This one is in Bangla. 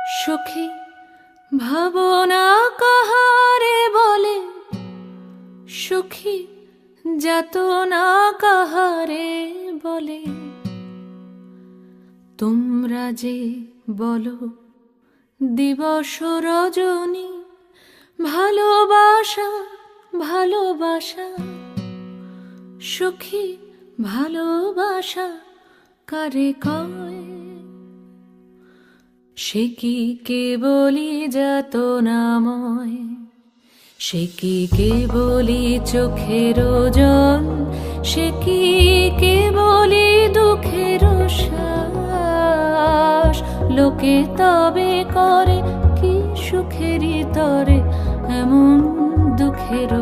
সখী ভাবনা কাহারে বলে, সখী যাতনা কাহারে বলে। তোমরা যে বলো দিবস রজনী, ভালোবাসা ভালোবাসা, সখী ভালোবাসা কারে কয়? সে কি কেবলি যাতনাময়, সে কি কেবলি চোখের ওজন, সে কি কেবলি দুঃখের শ্বাস? লোকে তবে করে কি সুখেরই তরে এমন দুঃখের